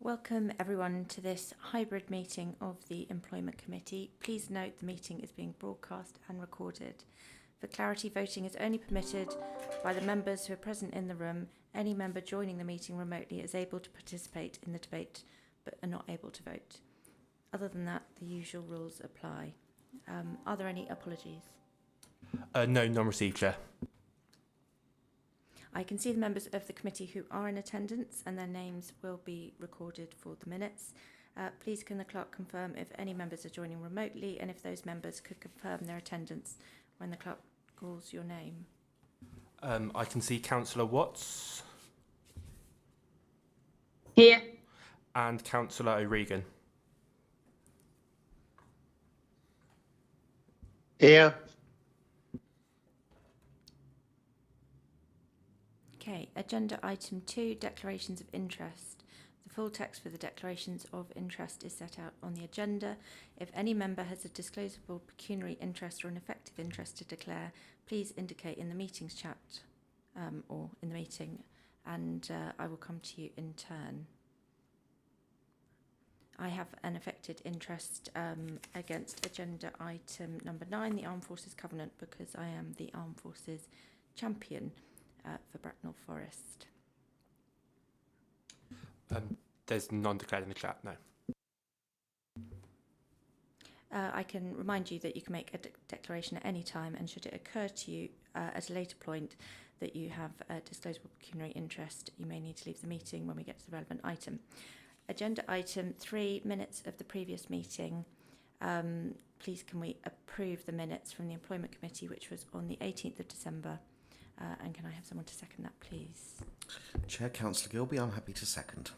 Welcome everyone to this hybrid meeting of the Employment Committee. Please note the meeting is being broadcast and recorded. For clarity, voting is only permitted by the members who are present in the room. Any member joining the meeting remotely is able to participate in the debate but are not able to vote. Other than that, the usual rules apply. Are there any apologies? No, none received, Chair. I can see the members of the committee who are in attendance and their names will be recorded for the minutes. Please can the clerk confirm if any members are joining remotely and if those members could confirm their attendance when the clerk calls your name. I can see Councillor Watts. Here. And Councillor O'Regan. Here. Okay, agenda item 2, declarations of interest. The full text for the declarations of interest is set out on the agenda. If any member has a disclosable pecuniary interest or an effective interest to declare, please indicate in the meetings chat or in the meeting, and I will come to you in turn. I have an affected interest against agenda item number 9, the Armed Forces Covenant, because I am the Armed Forces champion for Bracknell Forest. There's none declared in the chat, no. I can remind you that you can make a declaration at any time, and should it occur to you at a later point that you have a disclosable pecuniary interest, you may need to leave the meeting when we get to the relevant item. Agenda item 3, minutes of the previous meeting. Please can we approve the minutes from the Employment Committee, which was on the 18th of December. And can I have someone to second that, please? Chair, Councillor Gilby, I'm happy to second.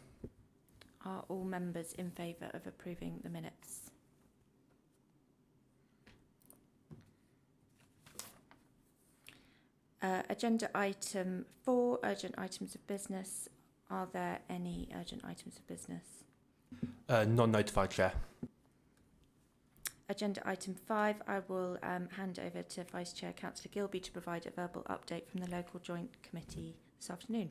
Are all members in favour of approving the minutes? Agenda item 4, urgent items of business. Are there any urgent items of business? None notified, Chair. Agenda item 5, I will hand over to Vice Chair Councillor Gilby to provide a verbal update from the local joint committee this afternoon.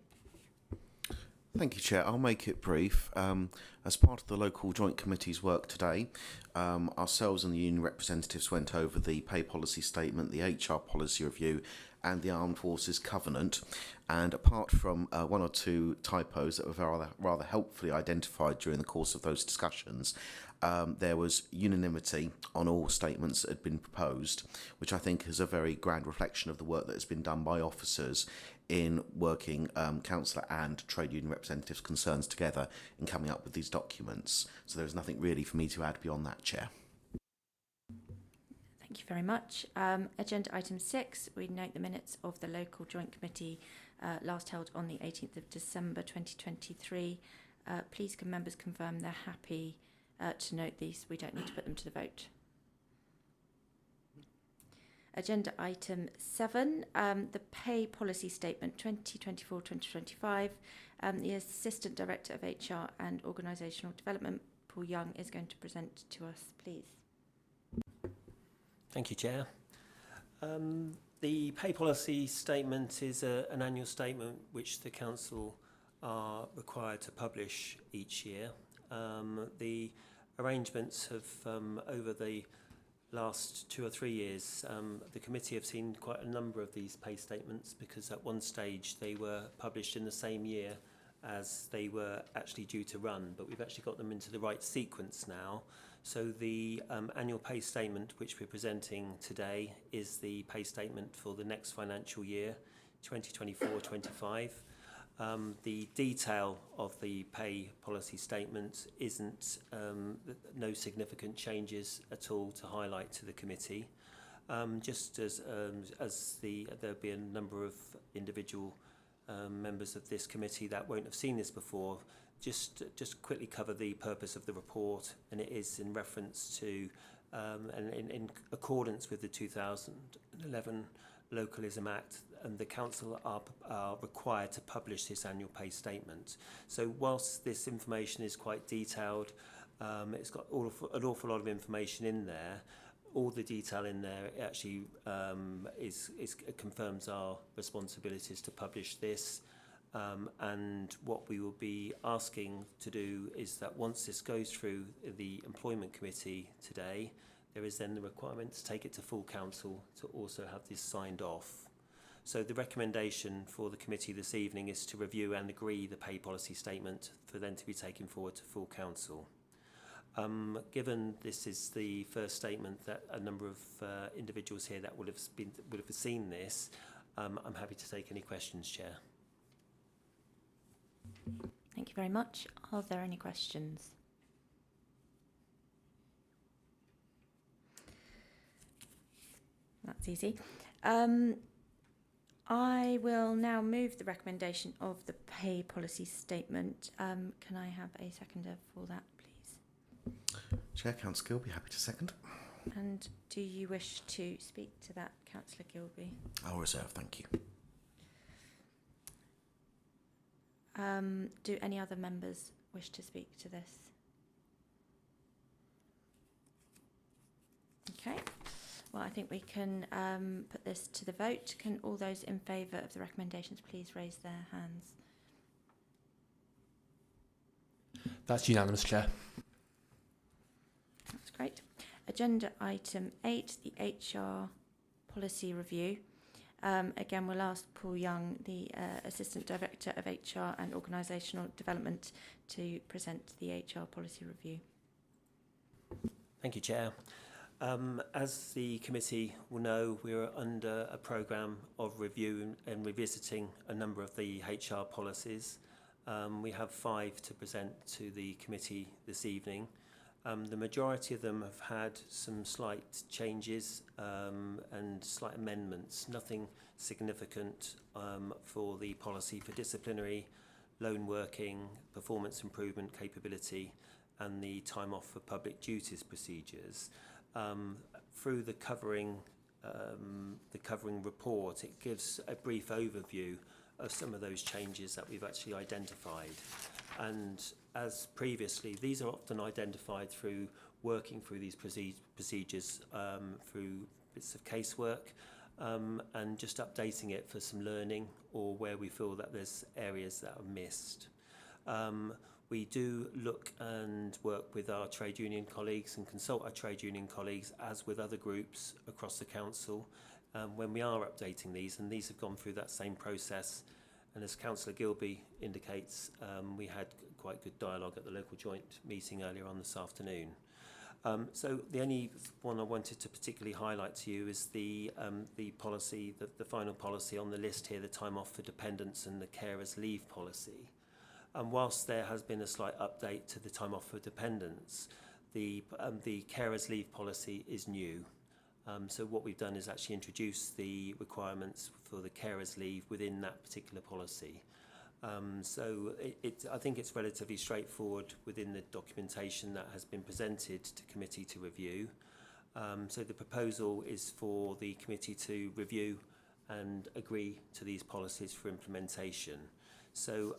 Thank you, Chair. I'll make it brief. As part of the local joint committee's work today, ourselves and the union representatives went over the pay policy statement, the HR policy review and the Armed Forces Covenant. And apart from one or two typos that were rather helpfully identified during the course of those discussions, there was unanimity on all statements that had been proposed, which I think is a very grand reflection of the work that has been done by officers in working councillor and trade union representatives' concerns together in coming up with these documents. So there's nothing really for me to add beyond that, Chair. Thank you very much. Agenda item 6, we note the minutes of the local joint committee last held on the 18th of December 2023. Please can members confirm they're happy to note these? We don't need to put them to the vote. Agenda item 7, the pay policy statement 2024-2025. The Assistant Director of HR and Organisational Development, Paul Young, is going to present to us, please. Thank you, Chair. The pay policy statement is an annual statement which the Council are required to publish each year. The arrangements have, over the last 2 or 3 years, the committee have seen quite a number of these pay statements because at one stage they were published in the same year as they were actually due to run, but we've actually got them into the right sequence now. So the annual pay statement which we're presenting today is the pay statement for the next financial year, 2024-25. The detail of the pay policy statement isn't no significant changes at all to highlight to the committee. Just as there'll be a number of individual members of this committee that won't have seen this before, just quickly cover the purpose of the report, and it is in reference to and in accordance with the 2011 Localism Act, and the Council are required to publish this annual pay statement. So whilst this information is quite detailed, it's got an awful lot of information in there. All the detail in there actually confirms our responsibilities to publish this. And what we will be asking to do is that once this goes through the Employment Committee today, there is then the requirement to take it to full council to also have this signed off. So the recommendation for the committee this evening is to review and agree the pay policy statement for then to be taken forward to full council. Given this is the first statement that a number of individuals here that would have seen this, I'm happy to take any questions, Chair. Thank you very much. Are there any questions? That's easy. I will now move the recommendation of the pay policy statement. Can I have a seconder for that, please? Chair, Councillor Gilby, happy to second. And do you wish to speak to that, Councillor Gilby? I'll reserve, thank you. Do any other members wish to speak to this? Okay. Well, I think we can put this to the vote. Can all those in favour of the recommendations please raise their hands? That's unanimous, Chair. That's great. Agenda item 8, the HR policy review. Again, we'll ask Paul Young, the Assistant Director of HR and Organisational Development, to present the HR policy review. Thank you, Chair. As the committee will know, we are under a programme of review and revisiting a number of the HR policies. We have 5 to present to the committee this evening. The majority of them have had some slight changes and slight amendments, nothing significant for the policy for disciplinary, loan working, performance improvement capability, and the time off for public duties procedures. Through the covering report, it gives a brief overview of some of those changes that we've actually identified. And as previously, these are often identified through working through these procedures through bits of casework and just updating it for some learning or where we feel that there's areas that are missed. We do look and work with our trade union colleagues and consult our trade union colleagues, as with other groups across the council, when we are updating these, and these have gone through that same process. And as Councillor Gilby indicates, we had quite good dialogue at the local joint meeting earlier on this afternoon. So the only one I wanted to particularly highlight to you is the policy, the final policy on the list here, the time off for dependents and the carers leave policy. And whilst there has been a slight update to the time off for dependents, the carers leave policy is new. So what we've done is actually introduce the requirements for the carers leave within that particular policy. So I think it's relatively straightforward within the documentation that has been presented to committee to review. So the proposal is for the committee to review and agree to these policies for implementation. So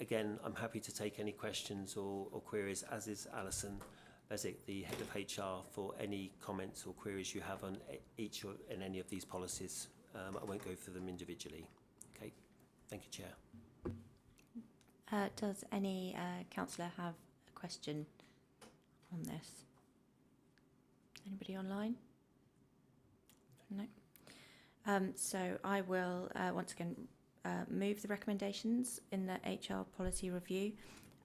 again, I'm happy to take any questions or queries, as is Alison Beswick, the head of HR, for any comments or queries you have on each and any of these policies. I won't go through them individually. Okay, thank you, Chair. Does any councillor have a question on this? Anybody online? No. So I will once again move the recommendations in the HR policy review,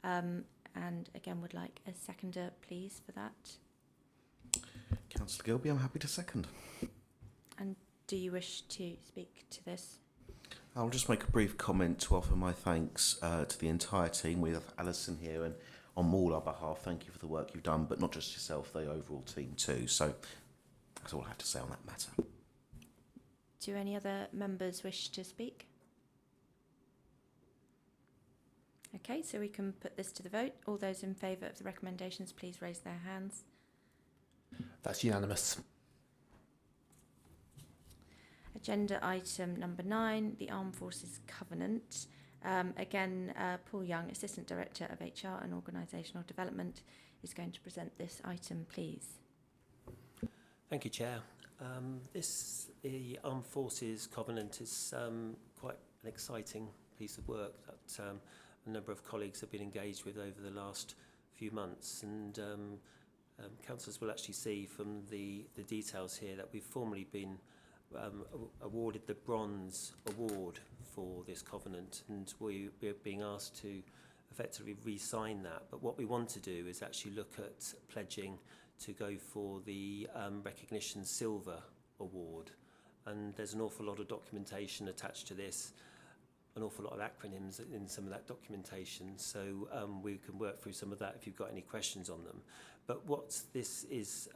and again would like a seconder, please, for that. Councillor Gilby, I'm happy to second. And do you wish to speak to this? I'll just make a brief comment to offer my thanks to the entire team. We have Alison here, and on all our behalf, thank you for the work you've done, but not just yourself, the overall team too. So that's all I have to say on that matter. Do any other members wish to speak? Okay, so we can put this to the vote. All those in favour of the recommendations, please raise their hands. That's unanimous. Agenda item number 9, the Armed Forces Covenant. Again, Paul Young, Assistant Director of HR and Organisational Development, is going to present this item, please. Thank you, Chair. The Armed Forces Covenant is quite an exciting piece of work that a number of colleagues have been engaged with over the last few months, and councillors will actually see from the details here that we've formally been awarded the Bronze Award for this covenant, and we're being asked to effectively re-sign that. But what we want to do is actually look at pledging to go for the Recognition Silver Award, and there's an awful lot of documentation attached to this, an awful lot of acronyms in some of that documentation, so we can work through some of that if you've got any questions on them. But what this is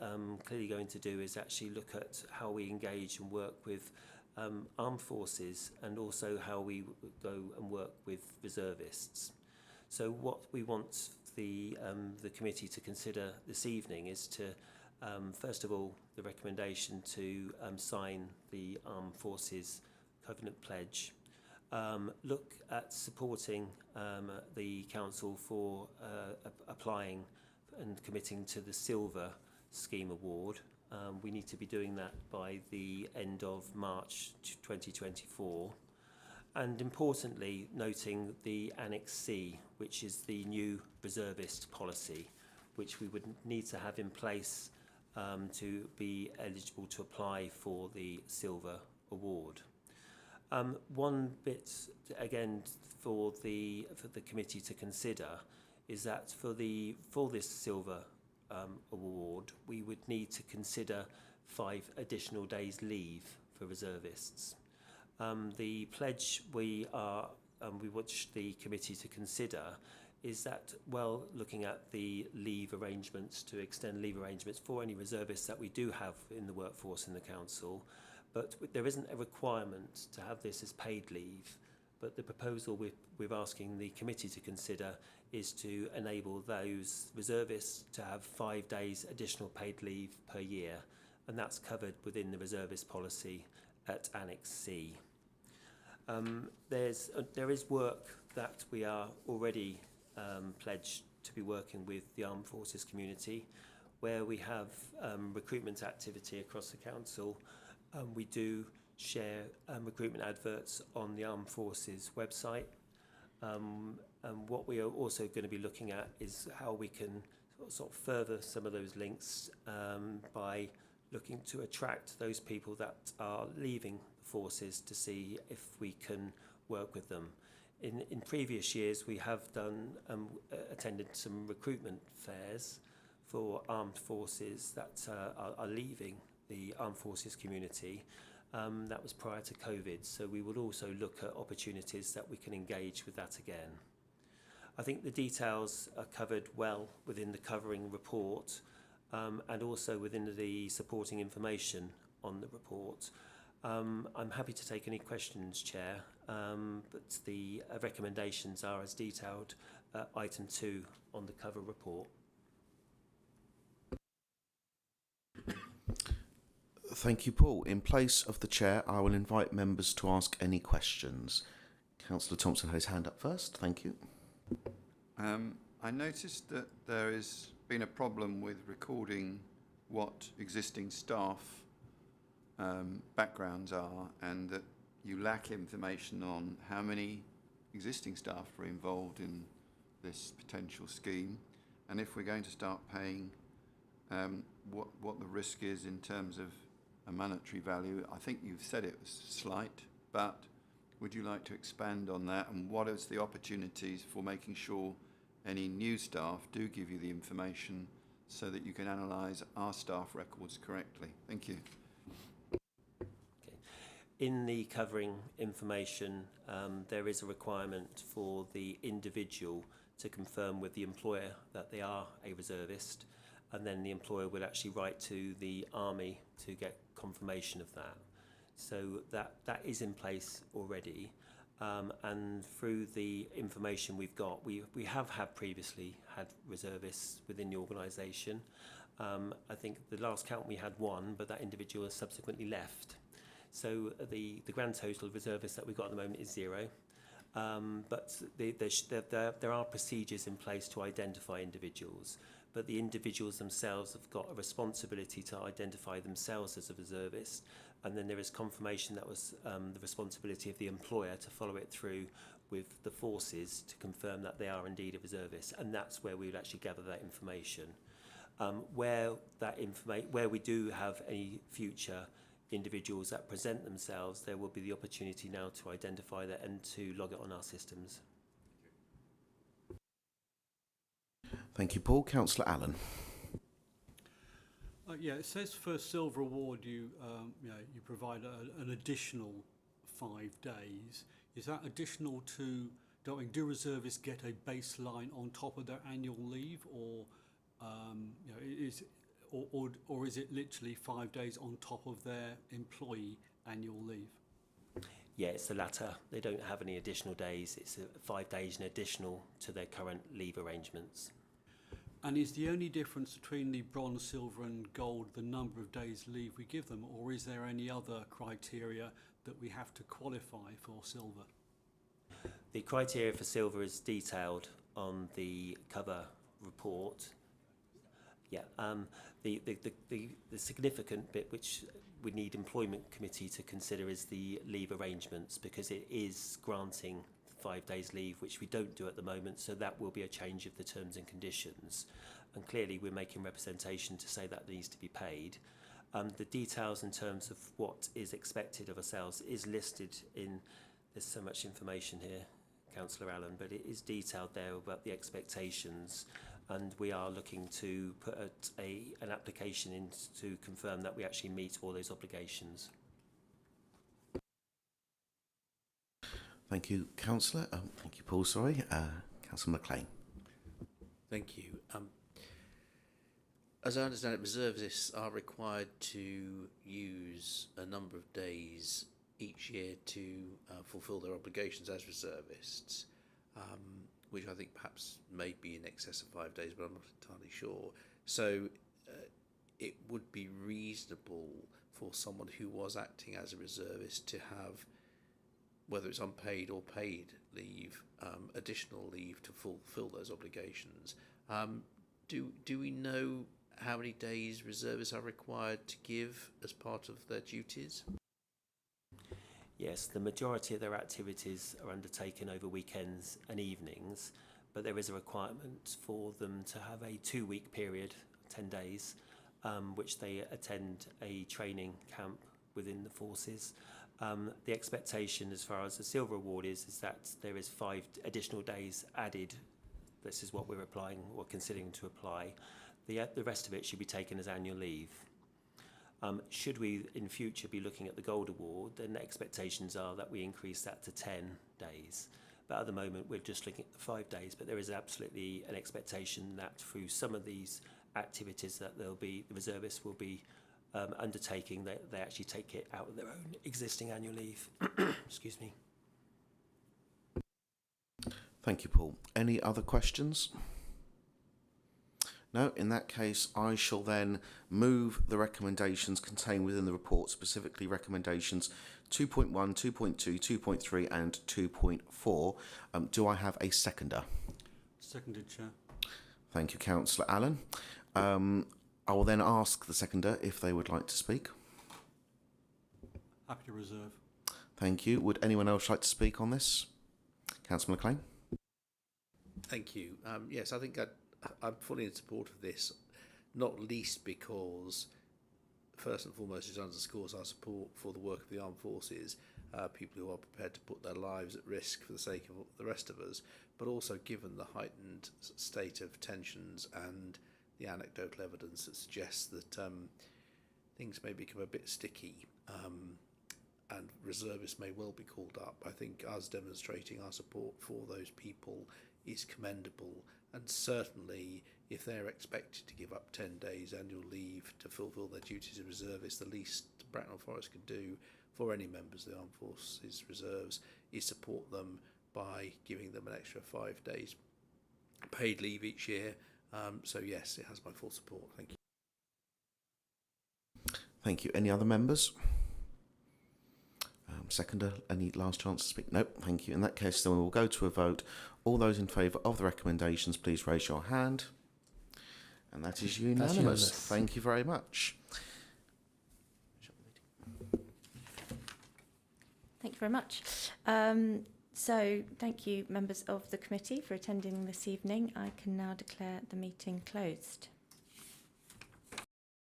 clearly going to do is actually look at how we engage and work with armed forces, and also how we go and work with reservists. So what we want the committee to consider this evening is to, first of all, the recommendation to sign the Armed Forces Covenant Pledge, look at supporting the council for applying and committing to the Silver Scheme Award. We need to be doing that by the end of March 2024. And importantly, noting the Annex C, which is the new reservist policy, which we would need to have in place to be eligible to apply for the Silver Award. One bit, again, for the committee to consider is that for this Silver Award, we would need to consider 5 additional days leave for reservists. The pledge we want the committee to consider is that, well, looking at the leave arrangements, to extend leave arrangements for any reservists that we do have in the workforce in the council, but there isn't a requirement to have this as paid leave. But the proposal we're asking the committee to consider is to enable those reservists to have 5 days additional paid leave per year, and that's covered within the reservist policy at Annex C. There is work that we are already pledged to be working with the armed forces community, where we have recruitment activity across the council. We do share recruitment adverts on the armed forces website. And what we are also going to be looking at is how we can sort of further some of those links by looking to attract those people that are leaving the forces, to see if we can work with them. In previous years, we have done attended some recruitment fairs for armed forces that are leaving the armed forces community. That was prior to COVID, so we would also look at opportunities that we can engage with that again. I think the details are covered well within the covering report, and also within the supporting information on the report. I'm happy to take any questions, Chair, but the recommendations are as detailed at item 2 on the cover report. Thank you, Paul. In place of the chair, I will invite members to ask any questions. Councillor Thompson had his hand up first. Thank you. I noticed that there has been a problem with recording what existing staff backgrounds are, and that you lack information on how many existing staff are involved in this potential scheme, and if we're going to start paying, what the risk is in terms of a monetary value. I think you've said it was slight, but would you like to expand on that, and what is the opportunities for making sure any new staff do give you the information so that you can analyse our staff records correctly? Thank you. In the covering information, there is a requirement for the individual to confirm with the employer that they are a reservist, and then the employer will actually write to the Army to get confirmation of that. So that is in place already, and through the information we've got, we have previously had reservists within the organisation. I think the last count we had 1, but that individual has subsequently left. So the grand total of reservists that we've got at the moment is 0. But there are procedures in place to identify individuals, but the individuals themselves have got a responsibility to identify themselves as a reservist, and then there is confirmation that was the responsibility of the employer to follow it through with the forces to confirm that they are indeed a reservist, and that's where we would actually gather that information. Where we do have any future individuals that present themselves, there will be the opportunity now to identify that and to log it on our systems. Thank you, Paul. Councillor Allen. Yeah, it says for Silver Award you provide an additional 5 days. Is that additional to do reservists get a baseline on top of their annual leave, or is it literally 5 days on top of their employee annual leave? Yeah, it's the latter. They don't have any additional days. It's 5 days in additional to their current leave arrangements. And is the only difference between the bronze, silver and gold the number of days leave we give them, or is there any other criteria that we have to qualify for silver? The criteria for silver is detailed on the cover report. Yeah, the significant bit which we need Employment Committee to consider is the leave arrangements, because it is granting 5 days leave, which we don't do at the moment, so that will be a change of the terms and conditions. And clearly we're making representation to say that needs to be paid. The details in terms of what is expected of ourselves is listed in, there's so much information here, Councillor Allen, but it is detailed there about the expectations, and we are looking to put an application in to confirm that we actually meet all those obligations. Thank you, Councillor. Thank you, Paul. Sorry. Councillor McLean. Thank you. As I understand it, reservists are required to use a number of days each year to fulfil their obligations as reservists, which I think perhaps may be in excess of 5 days, but I'm not entirely sure. So it would be reasonable for someone who was acting as a reservist to have, whether it's unpaid or paid leave, additional leave to fulfil those obligations. Do we know how many days reservists are required to give as part of their duties? Yes, the majority of their activities are undertaken over weekends and evenings, but there is a requirement for them to have a 2-week period, 10 days, which they attend a training camp within the forces. The expectation as far as the Silver Award is that there is 5 additional days added. This is what we're applying or considering to apply. The rest of it should be taken as annual leave. Should we in future be looking at the Gold Award, then the expectations are that we increase that to 10 days. But at the moment we're just looking at the 5 days, but there is absolutely an expectation that through some of these activities that the reservists will be undertaking, that they actually take it out of their own existing annual leave. Excuse me. Thank you, Paul. Any other questions? No, in that case, I shall then move the recommendations contained within the report, specifically recommendations 2.1, 2.2, 2.3 and 2.4. Do I have a seconder? Seconded, Chair. Thank you, Councillor Allen. I will then ask the seconder if they would like to speak. Happy to reserve. Thank you. Would anyone else like to speak on this? Councillor McLean? Thank you. Yes, I think I'm fully in support of this, not least because, first and foremost, it underscores our support for the work of the armed forces, people who are prepared to put their lives at risk for the sake of the rest of us, but also given the heightened state of tensions and the anecdotal evidence that suggests that things may become a bit sticky and reservists may well be called up. I think us demonstrating our support for those people is commendable, and certainly if they're expected to give up 10 days annual leave to fulfil their duties as reservists, the least Bracknell Forest can do for any members of the Armed Forces Reserves is support them by giving them an extra 5 days paid leave each year. So yes, it has my full support. Thank you. Thank you. Any other members? Seconder, any last chance to speak? Nope, thank you. In that case, then we will go to a vote. All those in favour of the recommendations, please raise your hand. And that is unanimous. unanimous. Thank you very much. Thank you very much. So, thank you, members of the committee, for attending this evening. I can now declare the meeting closed.